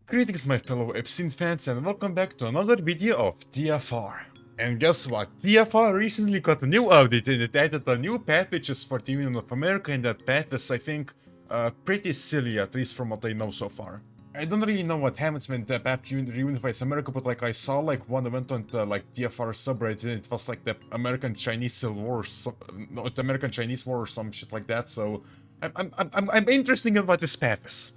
Greetings my fellow Epstein fans and welcome back to another video of TFR. And guess what? TFR recently got a new update and it added a new path which is for the Union of America, and that path is, I think, pretty silly, at least from what I know so far. I don't really know what happens when the path reunifies America, but like I saw like one event on the like TFR subreddit and it was like the American-Chinese Civil War, no, the American-Chinese War or some shit like that, so I'm interested in what this path is.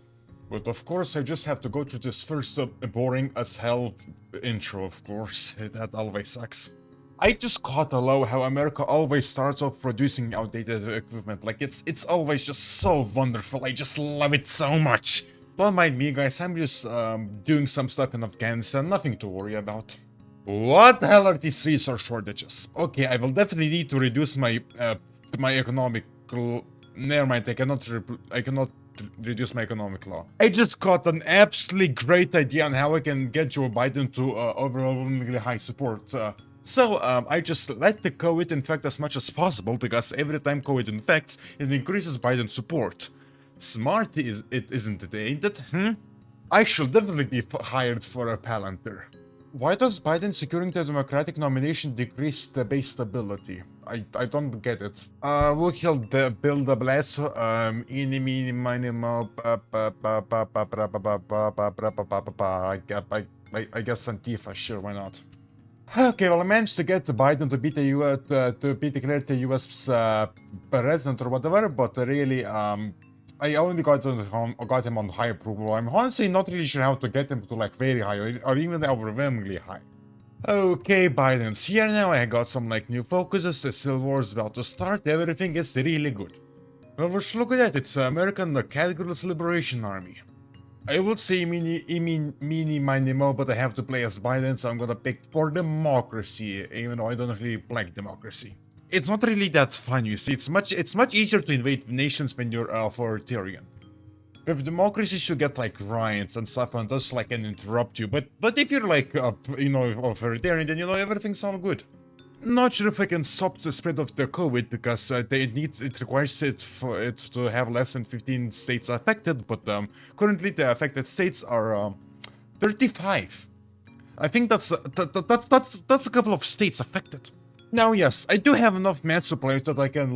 But of course, I just have to go through this first boring as hell intro, of course. That always sucks. I just gotta love how America always starts off producing outdated equipment. Like, it's always just so wonderful. I just love it so much. Don't mind me, guys. I'm just doing some stuff in Afghanistan. Nothing to worry about. What the hell are these resource shortages? Okay, I will definitely need to reduce my my economical... Never mind, I cannot reduce my economic law. I just got an absolutely great idea on how I can get Joe Biden to overwhelmingly high support. I just let the COVID infect as much as possible, because every time COVID infects, it increases Biden's support. Smart isn't it, ain't it? I should definitely be hired for a Palantir. Why does Biden securing the Democratic nomination decrease the base stability? I don't get it. We killed the build a blast, eeny, meeny, miny, mo, I guess Antifa, sure, why not? Okay, well, I managed to get Biden to beat the US, to be declared the US president or whatever, but really, I only got him on high approval. I'm honestly not really sure how to get him to like very high or even overwhelmingly high. Okay, Biden's here now. I got some like new focuses. The Civil War is about to start. Everything is really good. Well, look at that. It's American Categories Liberation Army. I would say mini, mo, but I have to play as Biden, so I'm gonna pick for democracy, even though I don't really like democracy. It's not really that fun, you see. It's much easier to invade nations when you're authoritarian. With democracy, you get like riots and stuff, and those like can interrupt you. But if you're like authoritarian, then everything's all good. Not sure if I can stop the spread of the COVID, because it requires it to have less than 15 states affected. But currently the affected states are 35. I think that's a couple of states affected. Now, yes, I do have enough mass supplies that I can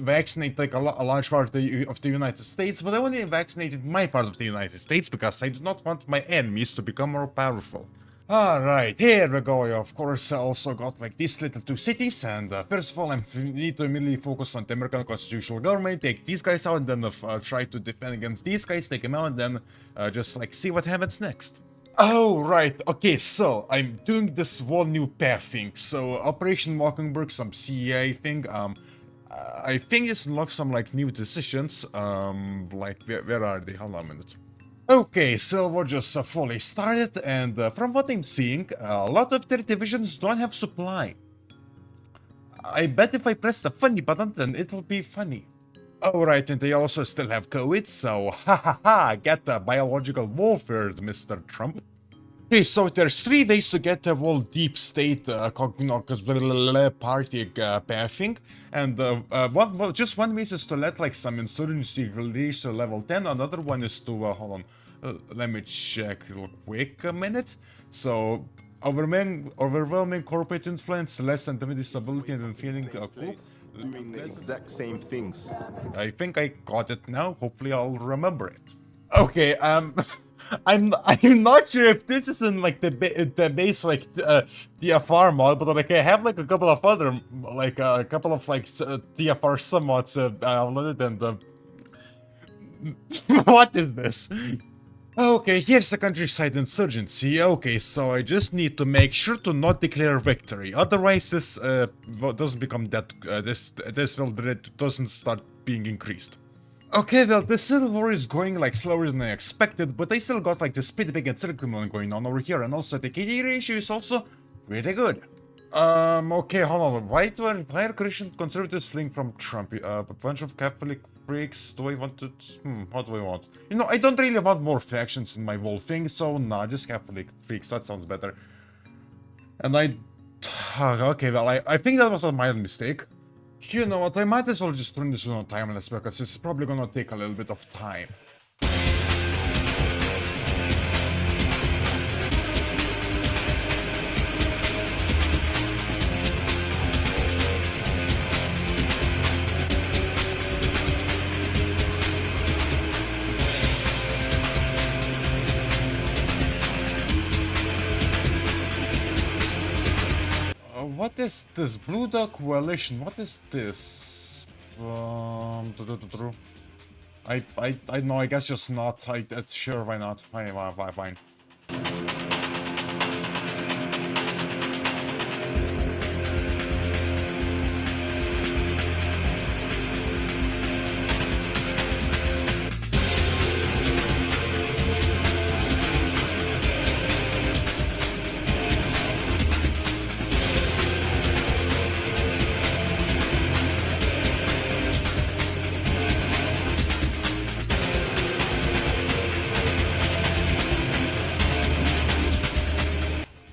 vaccinate like a large part of the United States, but I only vaccinated my part of the United States because I do not want my enemies to become more powerful. Alright, here we go. Of course, I also got like these little two cities, and first of all, I need to immediately focus on the American constitutional government, take these guys out, and then try to defend against these guys, take them out, and then just like see what happens next. Oh, right. Okay, so I'm doing this whole new path thing. So Operation Mockingbird, some CIA thing. I think this unlocks some like new decisions. Like where are they? Hold on a minute. Okay, so we're just fully started, and from what I'm seeing, a lot of their divisions don't have supply. I bet if I press the funny button, then it will be funny. Alright, and they also still have COVID, so get the biological warfare, Mr. Trump. Okay, so there's three ways to get the whole deep state party pathing, and just one way is to let like some insurgency reach level 10, another one is to, hold on, let me check real quick a minute. So, overwhelming corporate influence, less than stability and feeling cool. Doing the exact same things. I think I got it now. Hopefully I'll remember it. Okay, I'm not sure if this is in like the base like TFR mod, but like I have like a couple of other TFR submods downloaded, and what is this? Okay, here's the countryside insurgency. Okay, so I just need to make sure to not declare victory, otherwise this doesn't become that. Doesn't start being increased. Okay, well, the Civil War is going like slower than I expected, but I still got like this pretty big encirclement going on over here, and also the KD ratio is also pretty good. Okay, hold on. Why are Christian conservatives fleeing from Trump? A bunch of Catholic freaks. Do I want to? What do I want? I don't really want more factions in my whole thing, so nah, just Catholic freaks. That sounds better. And okay, well, I think that was a mild mistake. You know what? I might as well just turn this on timeless because it's probably gonna take a little bit of time. what is this? Blue Dog Coalition, what is this? I know, I guess just not. Sure, why not? Fine.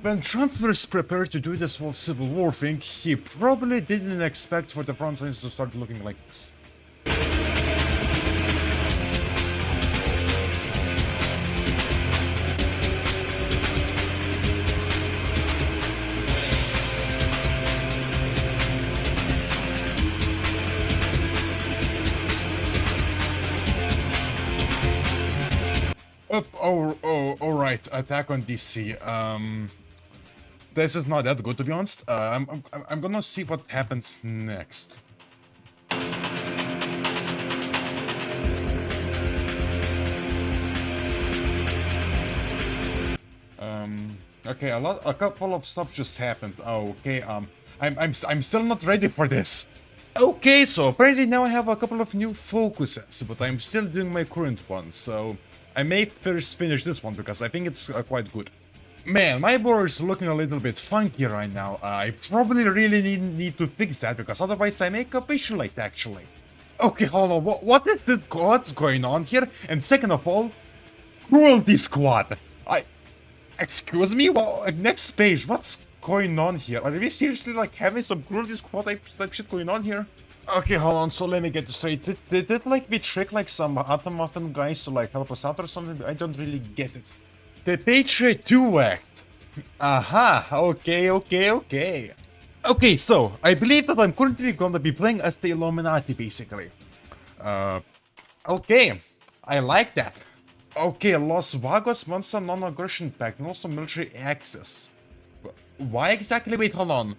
When Trump was prepared to do this whole Civil War thing, he probably didn't expect for the front lines to start looking like this. Alright, attack on DC. This is not that good, to be honest. I'm gonna see what happens next. Okay, a couple of stuff just happened. Oh, okay. I'm still not ready for this. Okay, so apparently now I have a couple of new focuses, but I'm still doing my current one, so I may first finish this one because I think it's quite good. Man, my border is looking a little bit funky right now. I probably really need to fix that because otherwise I may capitulate actually. Okay, hold on. What is this? What's going on here? And second of all, Cruelty Squad. Excuse me? Well, next page. What's going on here? Are we seriously like having some Cruelty Squad type shit going on here? Okay, hold on. So let me get this straight. Did like we trick like some Atom Muffin guys to like help us out or something? I don't really get it. The Patriot 2 Act. Aha, okay. Okay, so, I believe that I'm currently gonna be playing as the Illuminati, basically. Okay, I like that. Okay, Los Vagos wants a non-aggression pact and also military access. Why exactly? Wait, hold on,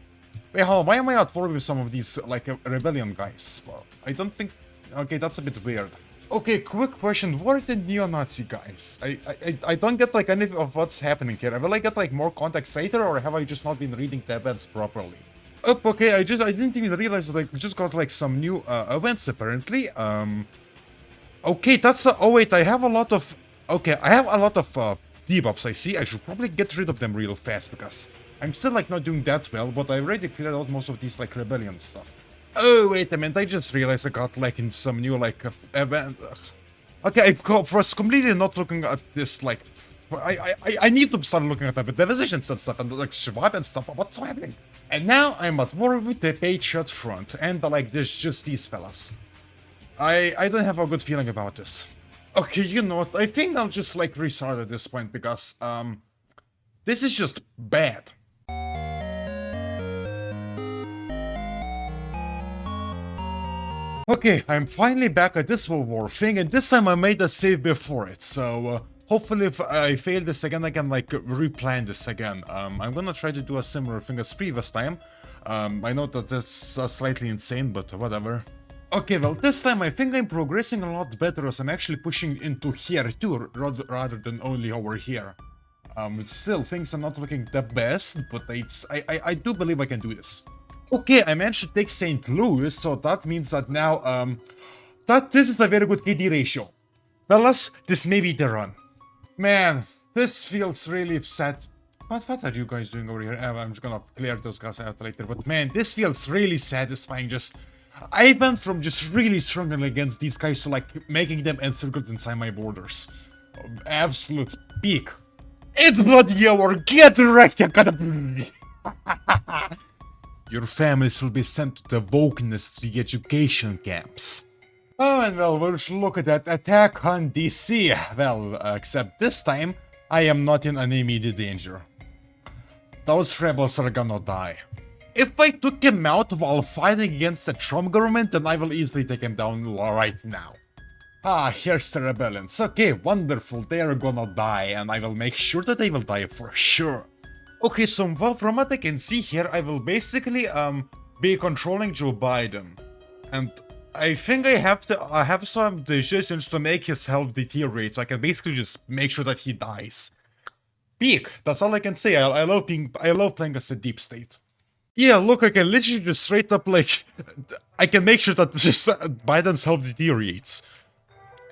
why am I at war with some of these, like, rebellion guys? Well, I don't think... Okay, that's a bit weird. Okay, quick question. What are the neo-Nazi guys? I don't get like any of what's happening here. Will I get like more context later, or have I just not been reading the events properly? Okay, I didn't even realize that I just got like some new events apparently. Okay, that's oh wait, I have a lot of debuffs. I see. I should probably get rid of them real fast because I'm still like not doing that well, but I already cleared out most of these like rebellion stuff. Oh, wait a minute, I just realized I got like in some new like event. Okay, I was completely not looking at this like... I need to start looking at the divisions and stuff and like Schwab and stuff. What's happening? And now I'm at war with the Patriot Front and like there's just these fellas. I don't have a good feeling about this. Okay, you know what? I think I'll just like restart at this point because this is just bad. Okay, I'm finally back at this World War thing, and this time I made a save before it, so hopefully if I fail this again, I can like replan this again. I'm gonna try to do a similar thing as previous time. I know that that's slightly insane, but whatever. Okay, well this time I think I'm progressing a lot better as I'm actually pushing into here too, rather than only over here. Still, things are not looking the best, but I do believe I can do this. Okay, I managed to take St. Louis, so that means that now, this is a very good KD ratio. Fellas, this may be the run. Man, this feels really sad. What are you guys doing over here? I'm just gonna clear those guys out later, but man, this feels really satisfying. I went from just really struggling against these guys to like making them encircled inside my borders. Absolute peak. It's bloody hour, get wrecked, you gotta... Your families will be sent to the wokeness re-education camps. Oh, and well, we'll look at that attack on DC. Well, except this time, I am not in any immediate danger. Those rebels are gonna die. If I took him out while fighting against the Trump government, then I will easily take him down right now. Ah, here's the rebellions. Okay, wonderful, they are gonna die, and I will make sure that they will die for sure. Okay, so from what I can see here, I will basically be controlling Joe Biden, and I think I have some decisions to make his health deteriorate, so I can basically just make sure that he dies. Peak. That's all I can say. I love playing as a deep state. Yeah, look, I can literally just straight up like I can make sure that just Biden's health deteriorates.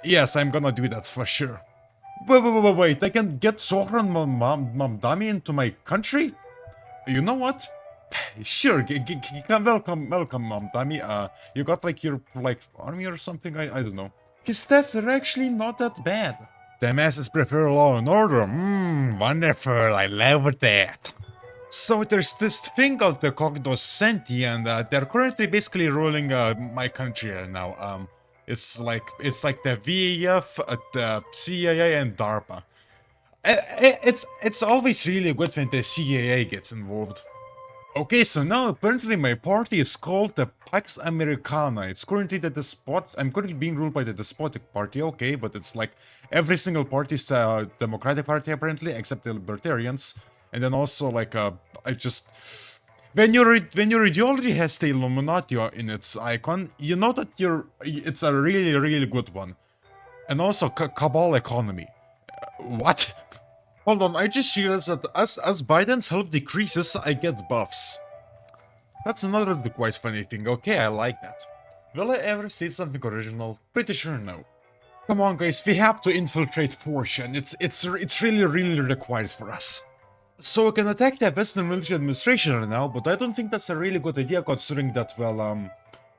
Yes, I'm gonna do that for sure. Wait, I can get Sohran Mamdani into my country? You know what? Sure, welcome, Mamdani. You got like your like army or something? I don't know. His stats are actually not that bad. The masses prefer law and order. Wonderful, I love that. So there's this thing called the Cognos Senti, and they're currently basically ruling my country right now. It's like the VAF, the CIA, and DARPA. It's always really good when the CIA gets involved. Okay, so now apparently my party is called the Pax Americana. It's currently I'm currently being ruled by the despotic party, okay, but it's like every single party is the Democratic Party apparently, except the Libertarians. And then also like when your ideology has the Illuminati in its icon, you know that it's a really good one. And also cabal economy. What? Hold on, I just realized that as Biden's health decreases, I get buffs. That's another quite funny thing. Okay, I like that. Will I ever say something original? Pretty sure no. Come on guys, we have to infiltrate Fortune. It's really required for us. So we can attack the Western military administration right now, but I don't think that's a really good idea considering that, well, I'm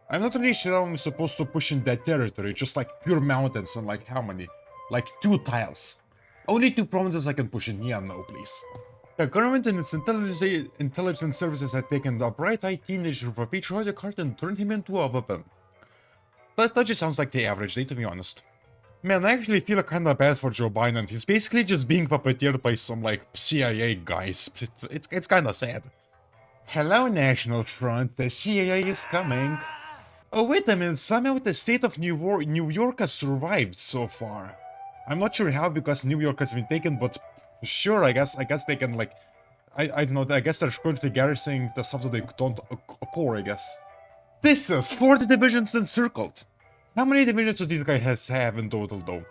not really sure how I'm supposed to push in that territory, just like pure mountains and like how many? Like 2 tiles. Only 2 provinces I can push in here now, please. The government and its intelligence services had taken the bright-eyed teenager of a patriotic heart and turned him into a weapon. That just sounds like the average day, to be honest. Man, I actually feel kinda bad for Joe Biden. He's basically just being puppeteered by some, like, CIA guys. It's kinda sad. Hello, National Front. The CIA is coming. Oh, wait a minute. Somehow the state of New York has survived so far. I'm not sure how because New York has been taken, but sure, I guess they can, like... I don't know, I guess they're currently garrisoning the stuff that they don't core, I guess. This is 40 divisions encircled. How many divisions do these guys have in total, though?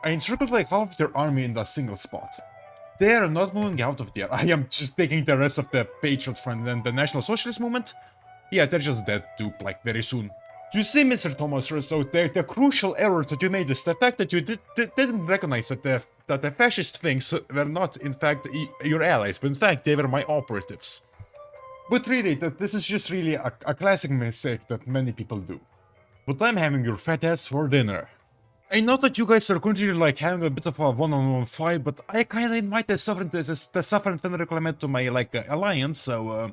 I encircled like half of their army in a single spot. They are not moving out of there. I am just taking the rest of the Patriot Front and the National Socialist Movement. Yeah, they're just dead too, like, very soon. You see, Mr. Thomas Rousseau, the crucial error that you made is the fact that you didn't recognize that the fascist things were not, in fact, your allies, but in fact, they were my operatives. But really, this is just really a classic mistake that many people do. But I'm having your fat ass for dinner. I know that you guys are currently like having a bit of a one-on-one fight, but I kinda invite the Sovereign Federal Clement to my like alliance, so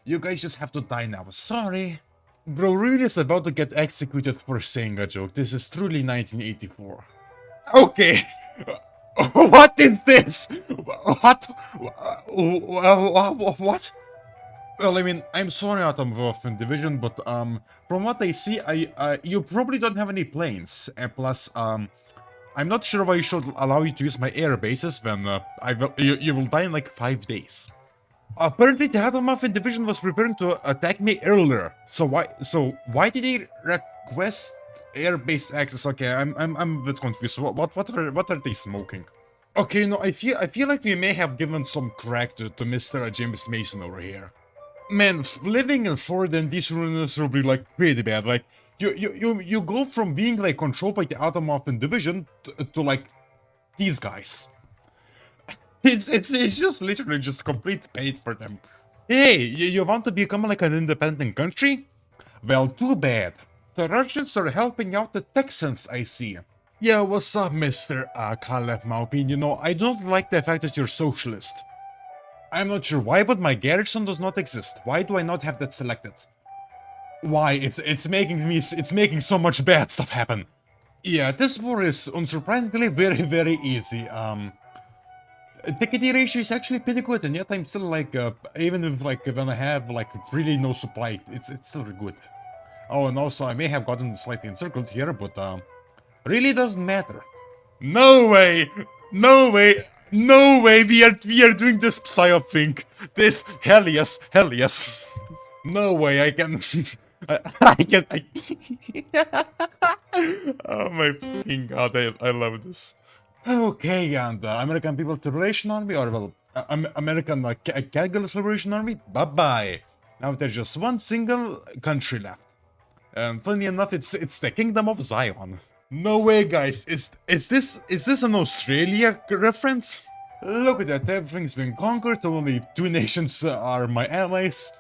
you guys just have to die now. Sorry. Bro, really is about to get executed for saying a joke. This is truly 1984. Okay. What is this? What? What? Well, I mean, I'm sorry, Atom Waffen Division, but from what I see, you probably don't have any planes. And plus, I'm not sure why I should allow you to use my air bases when you will die in like 5 days. Apparently, the Atom Waffen Division was preparing to attack me earlier. So why did they request air base access? Okay, I'm a bit confused. What are they smoking? Okay, no, I feel like we may have given some crack to Mr. James Mason over here. Man, living in Florida and these ruins will be like pretty bad. Like you go from being like controlled by the Atom Waffen Division to like these guys. It's just literally just complete pain for them. Hey, you want to become like an independent country? Well, too bad. The Russians are helping out the Texans, I see. Yeah, what's up, Mr. Caleb Maupin? You know, I don't like the fact that you're socialist. I'm not sure why, but my garrison does not exist. Why do I not have that selected? Why? It's making so much bad stuff happen. Yeah, this war is unsurprisingly very easy. Tickety ratio is actually pretty good, and yet I'm still like, even if like when I have like really no supply, it's still good. Oh, and also I may have gotten slightly encircled here, but really doesn't matter. No way! No way! No way, we are doing this psyop thing. This hell yes, hell yes. No way, I can. I can. Oh my fucking god, I love this. Okay, and American People's Liberation Army, or well, American Catholic Liberation Army, bye bye. Now there's just one single country left. And funny enough, it's the Kingdom of Zion. No way, guys. Is this an Australia reference? Look at that, everything's been conquered. Only two nations are my allies.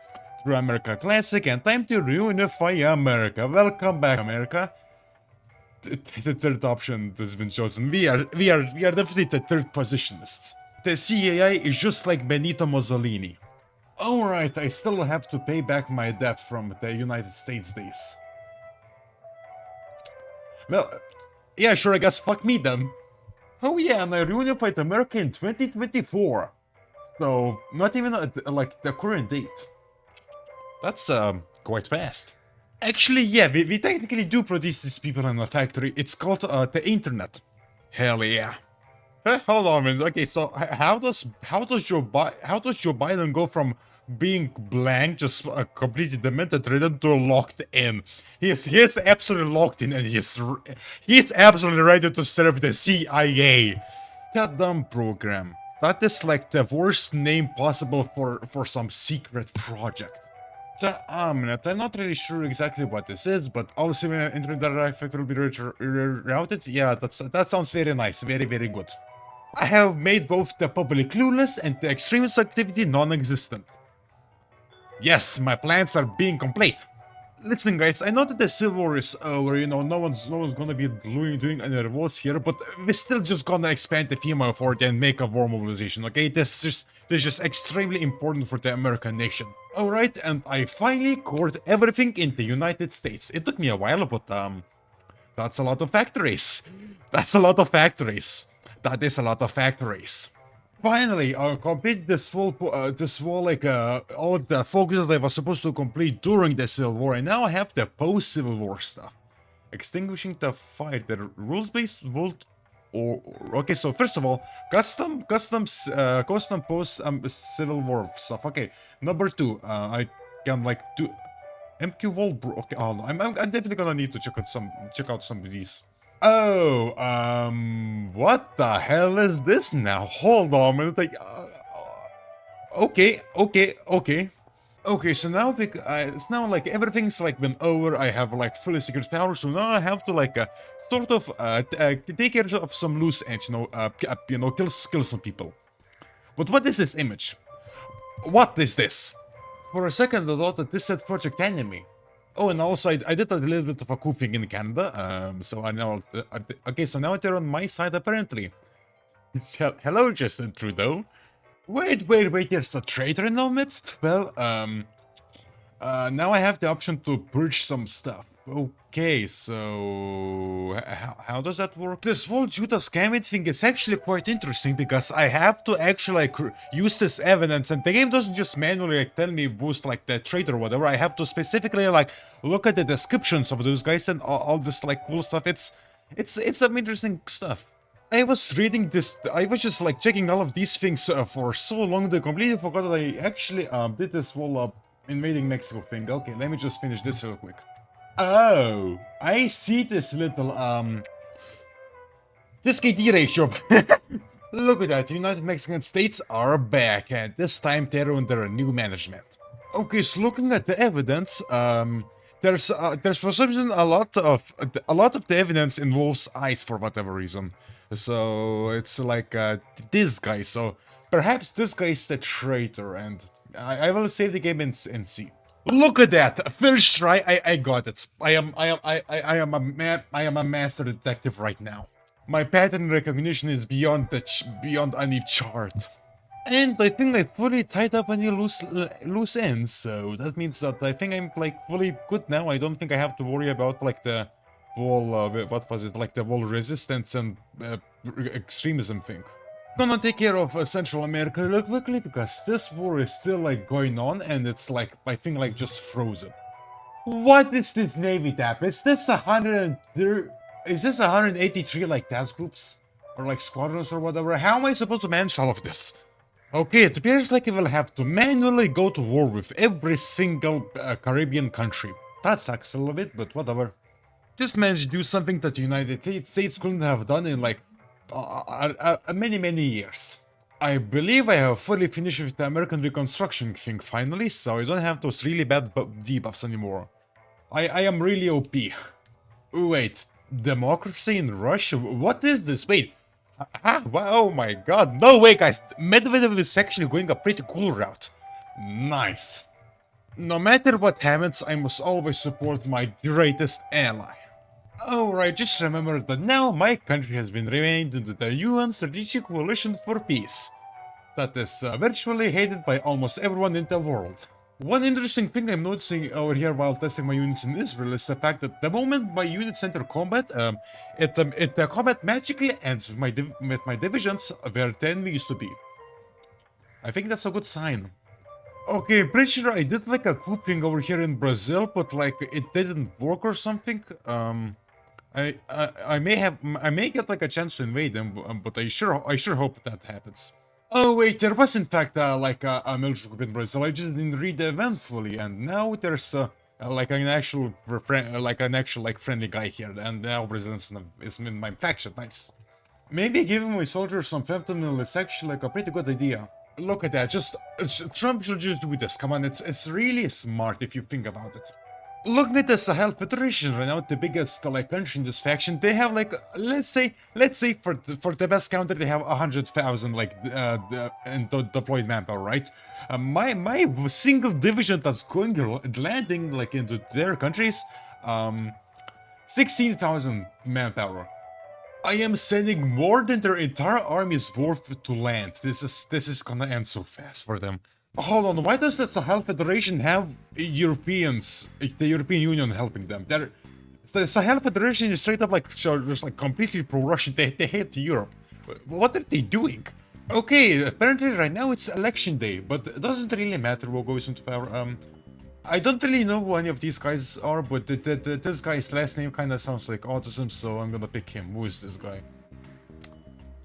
Through America Classic, and time to reunify America. Welcome back, America. The third option has been chosen. We are definitely the third positionists. The CAI is just like Benito Mussolini. Alright, I still have to pay back my debt from the United States days. Well, yeah, sure, I guess fuck me then. Oh yeah, and I reunified America in 2024. So, not even like the current date. That's quite fast. Actually, yeah, we technically do produce these people in a factory. It's called the internet. Hell yeah. Hold on a minute. Okay, so how does Joe Biden go from being blank, just completely demented, ridden to locked in? He's absolutely locked in, and he's absolutely ready to serve the CIA. That dumb program. That is like the worst name possible for some secret project. The Omnet. I'm not really sure exactly what this is, but all similar internet traffic will be routed. Yeah, that sounds very nice. Very, very good. I have made both the public clueless and the extremist activity non-existent. Yes, my plans are being complete. Listen, guys, I know that the Civil War is over, you know, no one's gonna be doing any revolts here, but we're still just gonna expand the female authority and make a war mobilization, okay? This is just extremely important for the American nation. Alright, and I finally cored everything in the United States. It took me a while, but that's a lot of factories. That's a lot of factories. That is a lot of factories. Finally, I completed this whole like all the focus that I was supposed to complete during the Civil War, and now I have the post-Civil War stuff. Extinguishing the fire, the rules-based vault, or okay. So first of all, custom post Civil War stuff. Okay, number 2, I can like do MQ vault. Okay, oh no, I'm definitely gonna need to check out some of these. Oh, what the hell is this now? Hold on a minute, like, okay. Okay, so now, it's now like everything's like been over, I have like fully secured power, so now I have to like, sort of, take care of some loose ends, kill some people. But what is this image? What is this? For a second I thought that this said Project Enemy. Oh, and also I did a little bit of a coup thing in Canada, so I know, okay, so now they're on my side apparently. Hello, Justin Trudeau. Wait, there's a traitor in our midst? Well, now I have the option to purge some stuff. Okay, so how does that work? This whole Judas Gambit thing is actually quite interesting because I have to actually like use this evidence, and the game doesn't just manually like tell me who's like the traitor or whatever. I have to specifically like look at the descriptions of those guys and all this like cool stuff. It's some interesting stuff. I was reading this, I was just like checking all of these things for so long that I completely forgot that I actually did this whole invading Mexico thing. Okay, let me just finish this real quick. Oh, I see this little this KD ratio. Look at that, the United Mexican States are back, and this time they're under a new management. Okay, so looking at the evidence, there's for some reason a lot of the evidence involves ice for whatever reason. So it's like this guy. So perhaps this guy is the traitor, and I will save the game and see. Look at that! First try, I got it. I am a master detective right now. My pattern recognition is beyond any chart. And I think I fully tied up any loose ends, so that means that I think I'm like fully good now. I don't think I have to worry about like the whole what was it, like the whole resistance and extremism thing. Gonna take care of Central America real quickly because this war is still like going on, and it's like I think like just frozen. What is this Navy tab? Is this 183 like task groups? or like squadrons or whatever. How am I supposed to manage all of this? Okay, it appears like I will have to manually go to war with every single Caribbean country. That sucks a little bit, but whatever. Just managed to do something that the United States couldn't have done in like many years. I believe I have fully finished with the American Reconstruction thing finally, so I don't have those really bad debuffs anymore. I am really OP. Wait, democracy in Russia? What is this? Wait. Oh my god. No way, guys. Medvedev is actually going a pretty cool route. Nice. No matter what happens, I must always support my greatest ally. Alright, just remember that now my country has been renamed into the UN Strategic Coalition for Peace. That is virtually hated by almost everyone in the world. One interesting thing I'm noticing over here while testing my units in Israel is the fact that the moment my units enter combat, the combat magically ends with my divisions where the enemy used to be. I think that's a good sign. Okay, pretty sure I did like a coup thing over here in Brazil, but like it didn't work or something. I may get like a chance to invade them, but I sure hope that happens. Oh wait, there was in fact like a military coup in Brazil. I just didn't read the event fully, and now there's like an actual friendly guy here, and now Brazil is in my faction. Nice. Maybe giving my soldiers some fentanyl is actually like a pretty good idea. Look at that, Trump should just do this, come on, it's really smart if you think about it. Looking at the Sahel Federation right now, the biggest like country in this faction, they have like, let's say for the best counter they have 100,000 like deployed manpower, right? My single division that's landing like into their countries, 16,000 manpower. I am sending more than their entire army's worth to land. This is gonna end so fast for them. Hold on, why does the Sahel Federation have Europeans, the European Union helping them? The Sahel Federation is straight up like just like completely pro-Russian. They hate Europe. What are they doing? Okay, apparently right now it's election day, but it doesn't really matter who goes into power. I don't really know who any of these guys are, but this guy's last name kind of sounds like autism, so I'm gonna pick him. Who is this guy?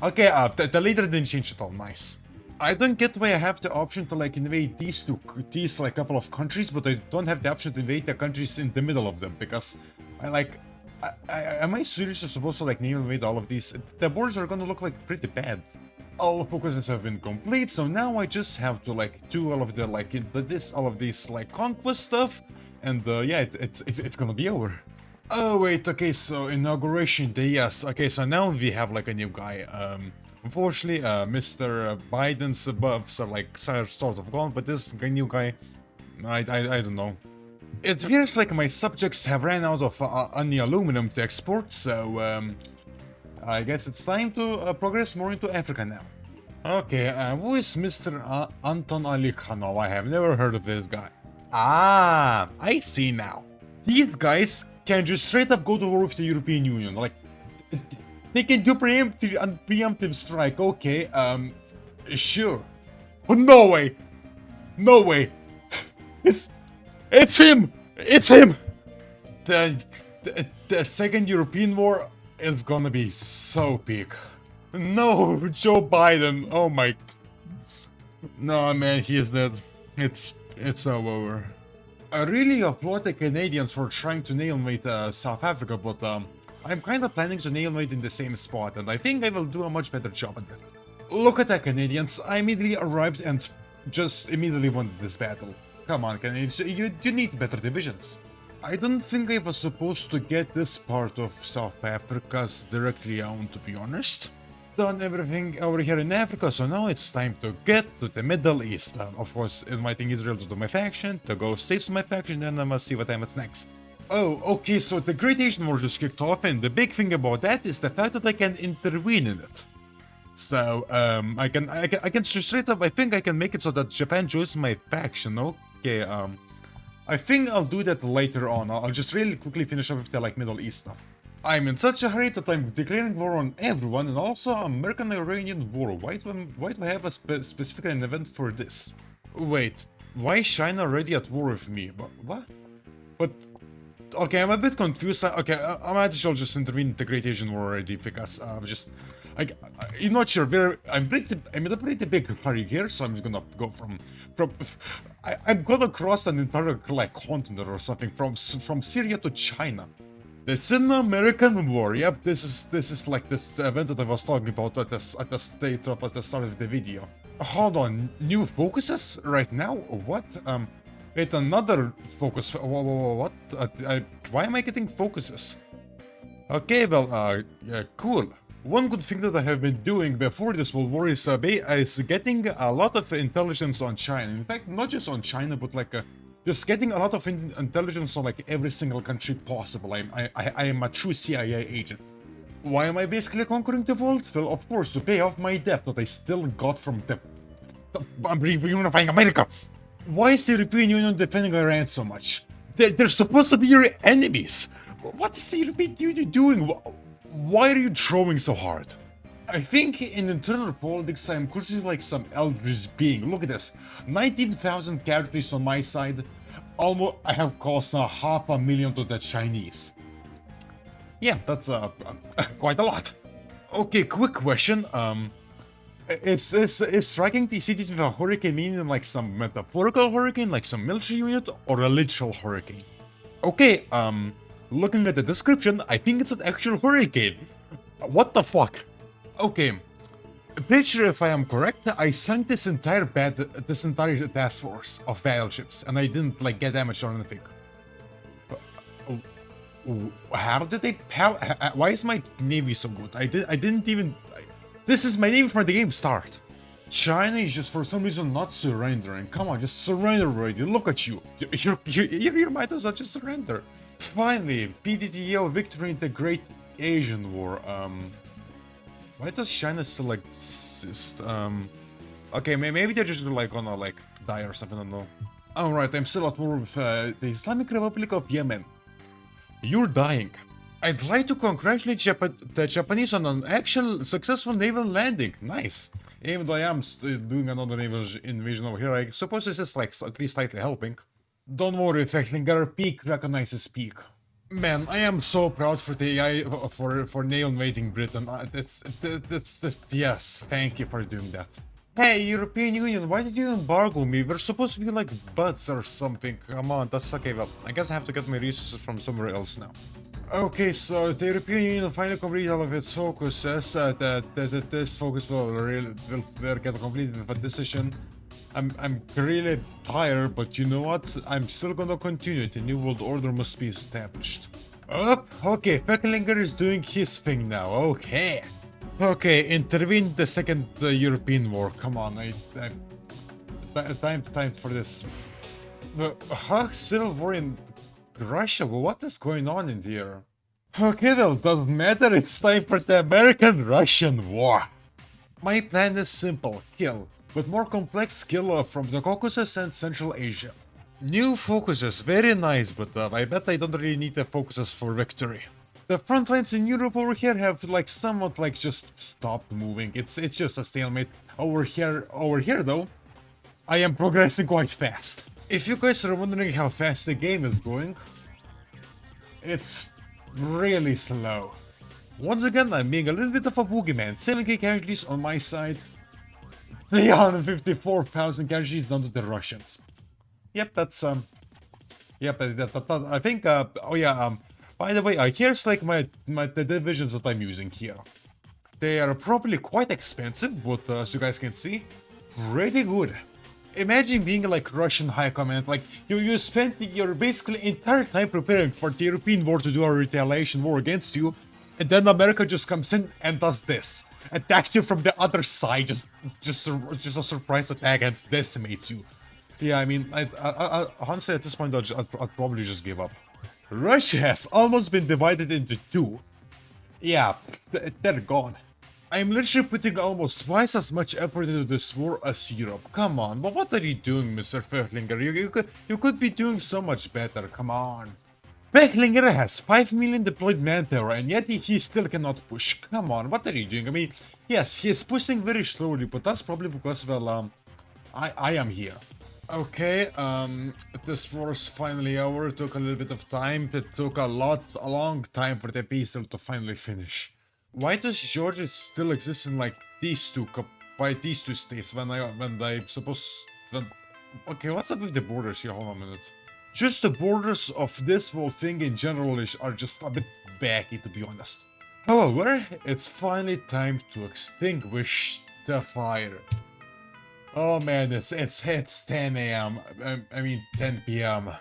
Okay, the leader didn't change at all. Nice. I don't get why I have the option to like invade these like couple of countries, but I don't have the option to invade the countries in the middle of them, because am I seriously supposed to like name invade all of these? The borders are gonna look like pretty bad. All focuses have been complete, so now I just have to like do all of the like all of these like conquest stuff, and yeah, it's gonna be over. Oh wait, okay, so inauguration day, yes. Okay, so now we have like a new guy. Unfortunately, Mr. Biden's buffs are like sort of gone, but this new guy, I don't know. It appears like my subjects have ran out of any aluminum to export, so I guess it's time to progress more into Africa now. Okay, who is Mr. Anton Ali Khanov? I have never heard of this guy. Ah, I see now. These guys can just straight up go to war with the European Union. Like, they can do preemptive strike. Okay, sure. But no way. No way. It's him. It's him. The second European war is gonna be so big. No, Joe Biden. Oh my. No, man, he is dead. It's all over. I really applaud the Canadians for trying to nailmate South Africa, but I'm kind of planning to nailmate in the same spot, and I think I will do a much better job at that. Look at that, Canadians. I immediately arrived and just immediately won this battle. Come on, Canadians, you need better divisions. I don't think I was supposed to get this part of South Africa's directly owned, to be honest. Done everything over here in Africa, so now it's time to get to the Middle East. Of course, inviting Israel to do my faction, to go states to my faction, and I must see what happens next. Oh, okay, so the Great Asian War just kicked off, and the big thing about that is the fact that I can intervene in it. So, I can straight up, I think I can make it so that Japan joins my faction. Okay, I think I'll do that later on. I'll just really quickly finish off with the like Middle East stuff. I'm in such a hurry that I'm declaring war on everyone, and also American-Iranian war. Why do I have a specific event for this? Wait, why is China already at war with me? What? But okay, I'm a bit confused. Okay, I might as well just intervene in the Great Asian War already, because I'm not sure. I'm in a pretty big hurry here, so I'm just gonna go from. I'm gonna cross an entire like continent or something from Syria to China. The Sino-American War. Yep, this is like this event that I was talking about at the start of the video. Hold on, new focuses right now? What? It's another focus. What? Why am I getting focuses? Okay, well, yeah, cool. One good thing that I have been doing before this World War is getting a lot of intelligence on China. In fact, not just on China, but like just getting a lot of intelligence on like every single country possible. I am a true CIA agent. Why am I basically conquering the world? Well, of course, to pay off my debt that I still got from the Reunifying America. Why is the European Union defending Iran so much? They're supposed to be your enemies. What is the European Union doing? Why are you throwing so hard? I think in internal politics I'm currently like some eldritch being. Look at this. 19,000 casualties on my side. Almost I have cost 500,000 to the Chinese. Yeah, that's quite a lot. Okay, quick question. Is striking the cities with a hurricane meaning like some metaphorical hurricane, like some military unit, or a literal hurricane? Okay, looking at the description, I think it's an actual hurricane. What the fuck? Okay, pretty sure if I am correct, I sunk this entire task force of battleships, and I didn't like get damaged or anything. How did they? Why is my navy so good? I didn't even. This is my navy from the game start. China is just for some reason not surrendering. Come on, just surrender already. Look at you. You might as well just surrender. Finally, PDTO victory in the Great Asian War. Why does China still exist? Okay, maybe they're just like gonna like die or something. I don't know. Alright, I'm still at war with the Islamic Republic of Yemen. You're dying. I'd like to congratulate the Japanese on an actual successful naval landing. Nice. Even though I am doing another naval invasion over here, I suppose this is like at least slightly helping. Don't worry, Fechtlinger, peak recognizes peak. Man, I am so proud for the AI for nail invading Britain. Yes, thank you for doing that. Hey, European Union, why did you embargo me? We're supposed to be like buds or something. Come on, that's okay. Well, I guess I have to get my resources from somewhere else now. Okay, so the European Union finally completed all of its focuses. This focus will get completed with a decision. I'm really tired, but you know what? I'm still gonna continue. The new world order must be established. Okay, Fecklinger is doing his thing now. Okay. Okay, intervene the second European war. Come on, time for this. Civil war in Russia? Well, what is going on in here? Okay, well, doesn't matter. It's time for the American-Russian war. My plan is simple: kill, but more complex kill from the Caucasus and Central Asia. New focuses, very nice, but I bet I don't really need the focuses for victory. The front lines in Europe over here have like somewhat like just stopped moving. It's just a stalemate. Over here though, I am progressing quite fast. If you guys are wondering how fast the game is going, it's really slow. Once again, I'm being a little bit of a boogeyman. 7k casualties on my side, 354,000 casualties down to the Russians. Yep, that's yep, I think oh yeah, by the way, here's like the divisions that I'm using here. They are probably quite expensive, but as you guys can see, pretty good. Imagine being like Russian high command, like you spent your basically entire time preparing for the European war to do a retaliation war against you, and then America just comes in and does this, attacks you from the other side, just a surprise attack and decimates you. Yeah, I mean, honestly at this point I'd probably just give up. Russia has almost been divided into two. Yeah, they're gone. I'm literally putting almost twice as much effort into this war as Europe. Come on, but what are you doing, Mr. Fechlinger? You could be doing so much better, come on. Fechlinger has 5 million deployed manpower and yet he still cannot push. Come on, what are you doing? I mean, yes, he's pushing very slowly, but that's probably because, well, I am here. Okay, this war is finally over. It took a little bit of time. It took a long time for the peace to finally finish. Why does Georgia still exist in like these two these two states when I suppose when okay, what's up with the borders here? Hold on a minute. Just the borders of this whole thing in general are just a bit baggy, to be honest. However, it's finally time to extinguish the fire. Oh man, it's 10 a.m. I mean 10 p.m.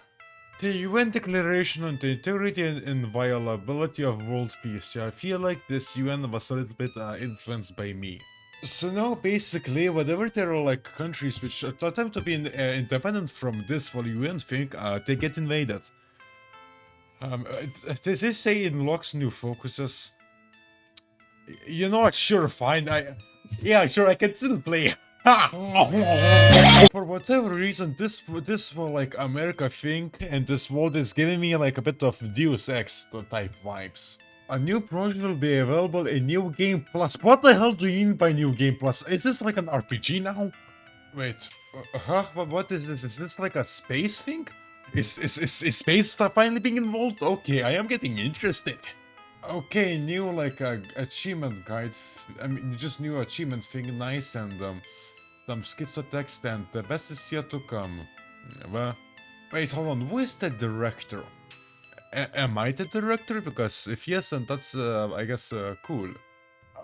The UN Declaration on the Integrity and Inviolability of World Peace. Yeah, I feel like this UN was a little bit influenced by me. So now, basically, whenever there are like countries which attempt to be independent from this whole UN thing, they get invaded. Does this say it unlocks new focuses? You know what? Sure, fine. Yeah, sure, I can still play. For whatever reason, this like America thing and this world is giving me like a bit of Deus Ex type vibes. A new project will be available in New Game Plus. What the hell do you mean by New Game Plus? Is this like an RPG now? Wait, huh? What is this? Is this like a space thing? Is space stuff finally being involved? Okay, I am getting interested. Okay, new like achievement guide. I mean, just new achievement thing, nice, and some schizo text, and the best is yet to come. Well, wait, hold on. Who is the director? Am I the director? Because if yes, then that's I guess cool.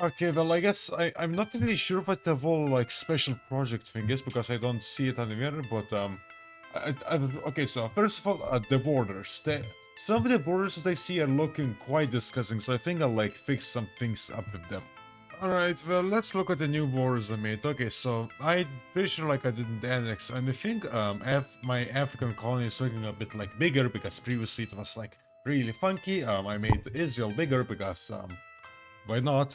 Okay, well, I guess I'm not really sure what the whole like special project thing is because I don't see it anywhere. But okay, so first of all, the borders. Some of the borders that I see are looking quite disgusting, so I think I'll like fix some things up with them. Alright, well, let's look at the new borders I made. Okay, so I'm pretty sure like I didn't annex, and I think my African colony is looking a bit like bigger because previously it was like really funky. I made Israel bigger because why not?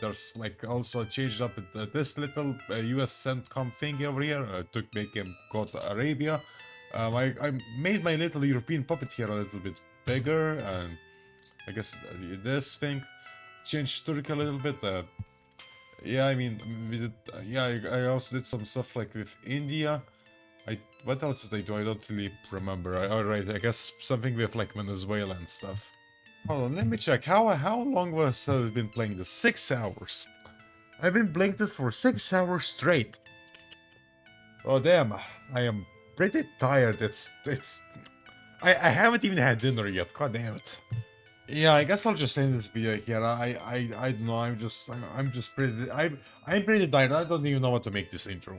There's like also changed up with, this little US CENTCOM thing over here to make him go to Arabia. I made my little European puppet here a little bit bigger, and I guess this thing changed Turkey a little bit. Yeah, I mean, we did. Yeah, I also did some stuff like with India. What else did I do? I don't really remember. Alright, I guess something with like Venezuela and stuff. Hold on, let me check. How long was I been playing this? 6 hours. I've been playing this for 6 hours straight. Oh damn, I am pretty tired. I haven't even had dinner yet. God damn it. Yeah, I guess I'll just end this video here. I don't know. I'm just pretty. I'm pretty tired. I don't even know what to make this intro.